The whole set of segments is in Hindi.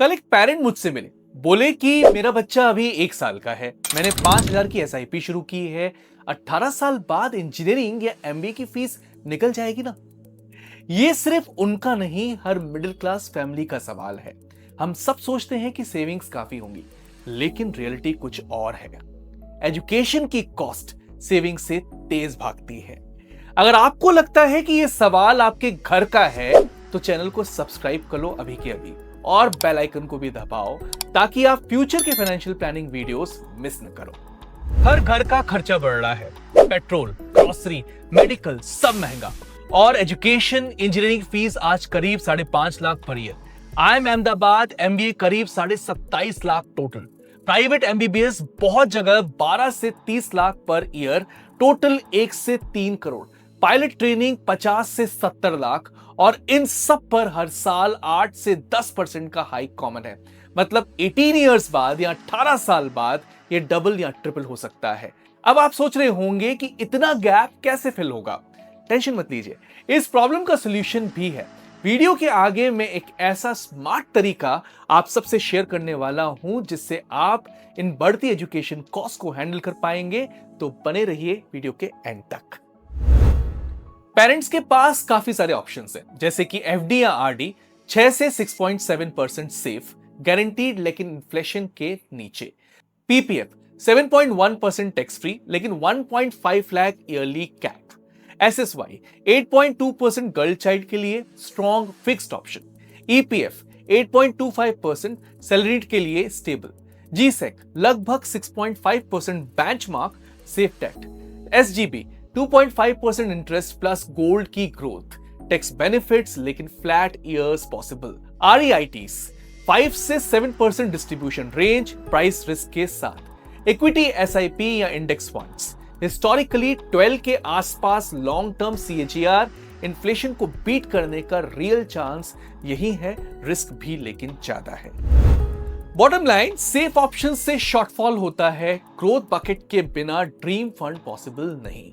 कल एक पेरेंट मुझसे मिले, बोले कि मेरा बच्चा अभी 1 साल का है, मैंने 5,000 की एसआईपी शुरू की है, 18 साल बाद इंजीनियरिंग या एमबीए की फीस निकल जाएगी ना। ये सिर्फ उनका नहीं, हर मिडिल क्लास फैमिली का सवाल है। हम सब सोचते हैं कि सेविंग्स काफी होंगी, लेकिन रियलिटी कुछ और है। एजुकेशन की कॉस्ट सेविंग से तेज भागती है। अगर आपको लगता है कि ये सवाल आपके घर का है, तो चैनल को सब्सक्राइब कर लो अभी के अभी और बेल आइकन को भी दबाओ, ताकि आप फ्यूचर के फाइनेंशियल प्लानिंग वीडियोस मिस न करो। हर घर का खर्चा बढ़ रहा है, पेट्रोल, ग्रोसरी, मेडिकल, सब महंगा। और एजुकेशन, इंजीनियरिंग फीस आज करीब 5.5 lakh per year. IIM Ahmedabad MBA करीब 27.5 लाख टोटल। प्राइवेट एमबीबीएस बहुत जगह 12 से 30 लाख पर ईयर, टोटल 1 से 3 करोड़। पायलट ट्रेनिंग 50 से 70 लाख, और इन सब पर हर साल 8 से 10% का हाइक कॉमन है। मतलब 18 इयर्स बाद या 18 साल बाद ये डबल या ट्रिपल हो सकता है। अब आप सोच रहे होंगे कि इतना गैप कैसे फिल होगा। टेंशन मत लीजिए, इस प्रॉब्लम का सॉल्यूशन भी है। वीडियो के आगे मैं एक ऐसा स्मार्ट तरीका आप सबसे शेयर करने वाला हूं, जिससे आप इन बढ़ती एजुकेशन कॉस्ट को हैंडल कर पाएंगे। तो बने रहिए वीडियो के एंड तक। पेरेंट्स के पास काफी सारे ऑप्शंस हैं, जैसे कि एफडी या आरडी 6 से 6.7% सेफ, गारंटीड लेकिन इन्फ्लेशन के नीचे। पीपीएफ 7.1% टैक्स फ्री लेकिन 1.5 lakh yearly cap. SSY 8.2% girl child के लिए strong fixed option. EPF 8.25% salaried के लिए स्टेबल। जीसेक लगभग 6.5% benchmark safe debt. SGB 2.5% interest plus gold की ग्रोथ। टैक्स बेनिफिट्स लेकिन फ्लैट ईयर्स पॉसिबल। आरईआईटीज 5 से 7% डिस्ट्रीब्यूशन रेंज प्राइस रिस्क के साथ। इक्विटी एसआईपी या इंडेक्स फंड्स हिस्टोरिकली 12 के आसपास लॉन्ग टर्म सीएजीआर, इन्फ्लेशन को बीट करने का रियल चांस यही है, रिस्क भी लेकिन ज्यादा है। बॉटम लाइन, सेफ ऑप्शन से शॉर्टफॉल होता है, ग्रोथ बकेट के बिना ड्रीम फंड पॉसिबल नहीं।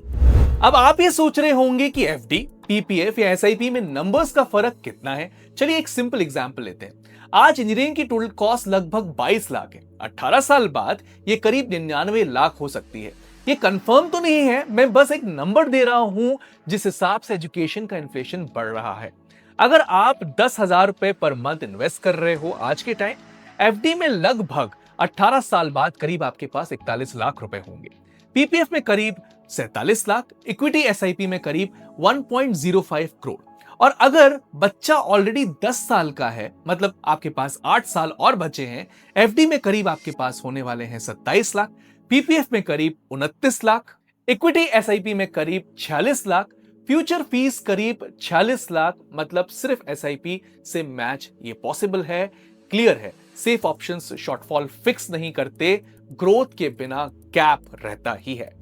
अब आप ये सोच रहे होंगे कि एफडी, पीपीएफ या एसआईपी में नंबर्स का फर्क कितना है। चलिए एक सिंपल एग्जांपल लेते हैं। आज इंजीनियरिंग की टोटल कॉस्ट लगभग 22 लाख है। 18 साल बाद ये करीब 99 लाख हो सकती है। ये कंफर्म तो नहीं है, मैं बस एक नंबर दे रहा हूं जिस हिसाब से एजुकेशन का इन्फ्लेशन बढ़ रहा है। अगर आप 10,000 रुपए पर मंथ इन्वेस्ट कर रहे हो आज के टाइम, एफडी में लगभग 18 साल बाद करीब आपके पास 41 लाख रुपए होंगे। पीपीएफ में करीब 47 लाख, इक्विटी एसआईपी में करीब 1.05 करोड़। और अगर बच्चा ऑलरेडी 10 साल का है, मतलब आपके पास 8 साल और बचे हैं, एफडी में करीब आपके पास होने वाले हैं 27 लाख, पीपीएफ में करीब 29 लाख, इक्विटी एसआईपी में करीब 46 लाख, फ्यूचर फीस करीब 46 लाख। मतलब सिर्फ एसआईपी से मैच ये पॉसिबल है। क्लियर है, सेफ ऑप्शंस शॉर्टफॉल फिक्स नहीं करते, ग्रोथ के बिना गैप रहता ही है।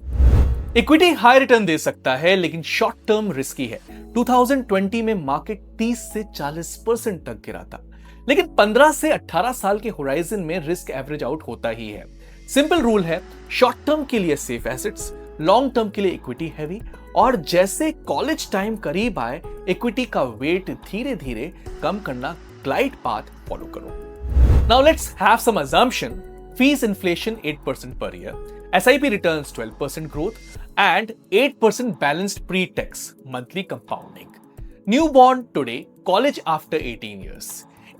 इक्विटी हाई रिटर्न दे सकता है, लेकिन शॉर्ट टर्म रिस्की है। 2020 में मार्केट 30 से 40% तक गिरा था, लेकिन 15 से 18 साल के होराइजन में रिस्क एवरेज आउट होता ही है। सिंपल रूल है, शॉर्ट टर्म के लिए सेफ एसेट्स, लॉन्ग टर्म के लिए इक्विटी हैवी, और जैसे कॉलेज टाइम करीब आए, इक्विटी का वेट धीरे धीरे कम करना, ग्लाइड पाथ फॉलो करो। Now let's have some assumption. Fees inflation 8% per year, SIP returns 12% growth, and 8% balanced pre-tax monthly compounding. Newborn today, college after 18 years.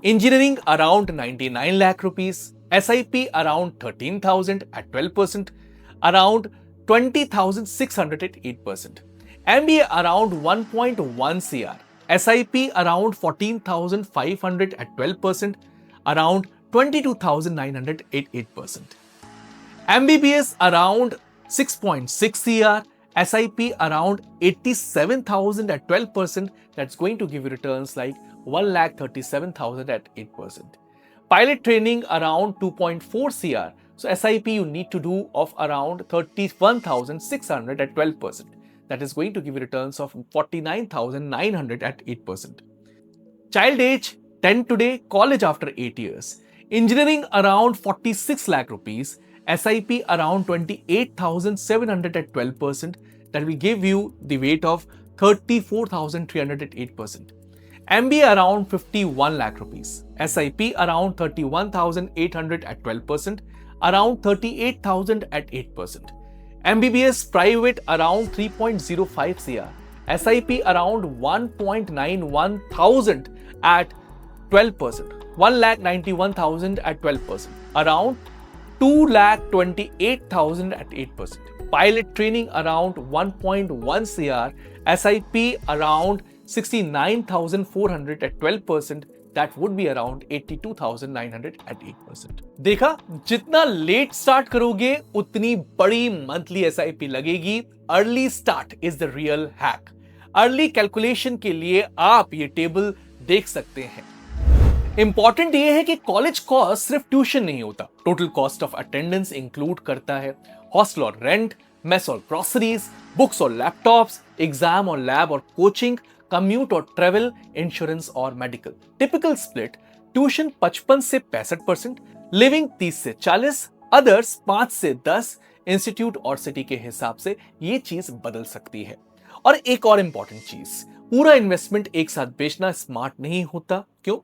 Engineering around 99 lakh rupees, SIP around 13,000 at 12%, around 20,600 at 8%. MBA around 1.1 CR, SIP around 14,500 at 12%, around 22,900 at 8%. MBBS around 6.6 CR, SIP around 87,000 at 12%. That's going to give you returns like 1,37,000 at 8%. Pilot training around 2.4 CR. So SIP you need to do of around 31,600 at 12%. That is going to give you returns of 49,900 at 8%. Child age 10 today, college after 8 years. Engineering around 46 lakh rupees, SIP around 28,700 at 12%. That will give you the weight of 34,300 at 8%. MBA around 51 lakh rupees, SIP around 31,800 at 12%, around 38,000 at 8%, MBBS private around 3.05 CR, SIP around 1.91 thousand at 12%, 1,91,000 at 12%, around 2,28,000 at 8%, pilot training around 1.1 CR, SIP around 69,400 at 12%, that would be around 82,900 at 8%. देखा, जितना लेट स्टार्ट करोगे उतनी बड़ी मंथली SIP लगेगी। Early start is the real hack. Early calculation के लिए आप ये टेबल देख सकते हैं। इंपॉर्टेंट ये है कि कॉलेज कॉस्ट सिर्फ ट्यूशन नहीं होता, total cost of attendance include करता है हॉस्टल और रेंट, मेस और ग्रोसरीज, बुक्स और लैपटॉप्स, एग्जाम और लैब और कोचिंग, कम्यूट और ट्रेवल, इंश्योरेंस और मेडिकल। टिपिकल स्प्लिट: ट्यूशन 55 से 65%, लिविंग 30 से 40, अदर्स 5 से 10। इंस्टीट्यूट और सिटी के हिसाब से ये चीज बदल सकती है। और एक और इंपॉर्टेंट चीज, पूरा इन्वेस्टमेंट एक साथ बेचना स्मार्ट नहीं होता। क्यों?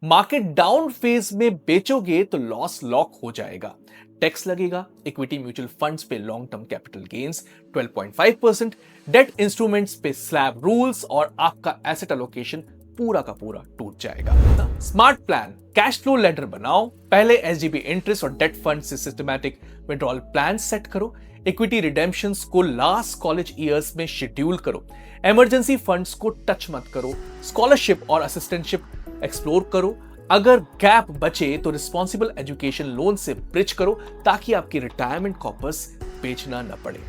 मार्केट डाउन फेज में बेचोगे तो लॉस लॉक हो जाएगा, टैक्स लगेगा, इक्विटी म्यूचुअल फंड्स पे long term capital gains 12.5%, debt instruments पे स्लैब रूल्स और आपका एसेट एलोकेशन पूरा का पूरा टूट जाएगा। Smart plan: cash flow ladder बनाओ, पहले SGB इंटरेस्ट और डेट फंड से सिस्टमैटिक विड्रॉल प्लान सेट करो, इक्विटी रिडेम्पशंस को लास्ट कॉलेज ईयर्स में शेड्यूल करो, इमरजेंसी फंड्स को टच मत करो, स्कॉलरशिप और असिस्टेंटशिप एक्सप्लोर करो, अगर गैप बचे तो रिस्पॉन्सिबल एजुकेशन लोन से ब्रिज करो ताकि आपकी रिटायरमेंट कॉपर्स बेचना न पड़े।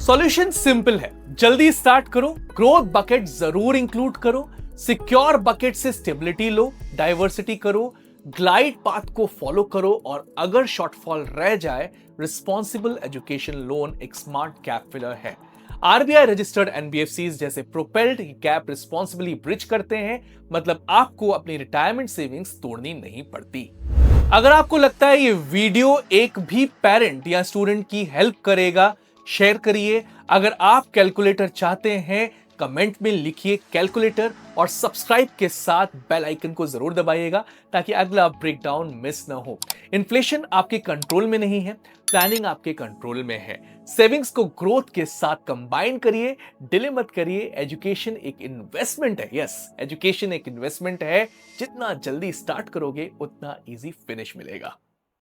सॉल्यूशन सिंपल है, जल्दी स्टार्ट करो, ग्रोथ बकेट जरूर इंक्लूड करो, सिक्योर बकेट से स्टेबिलिटी लो, डाइवर्सिटी करो, ग्लाइड पाथ को फॉलो करो और अगर शॉर्टफॉल रह जाए, रिस्पॉन्सिबल एजुकेशन लोन एक स्मार्ट गैप फिलर है। RBI रजिस्टर्ड NBFCs जैसे प्रोपेल्ड गैप रिस्पॉन्सिबली ब्रिज करते हैं, मतलब आपको अपनी रिटायरमेंट सेविंग्स तोड़नी नहीं पड़ती। अगर आपको लगता है ये वीडियो एक भी पेरेंट या स्टूडेंट की हेल्प करेगा, शेयर करिए। अगर आप कैलकुलेटर चाहते हैं, कमेंट में लिखिए कैलकुलेटर और सब्सक्राइब के साथ बेल आइकन को जरूर दबाइएगा ताकि अगला ब्रेकडाउन मिस ना हो। इन्फ्लेशन आपके कंट्रोल में नहीं है, प्लानिंग आपके कंट्रोल में है। सेविंग्स को ग्रोथ के साथ कंबाइन करिए, डिले मत करिए। एजुकेशन एक इन्वेस्टमेंट है। यस, एजुकेशन एक इन्वेस्टमेंट है। जितना जल्दी स्टार्ट करोगे उतना इजी फिनिश मिलेगा।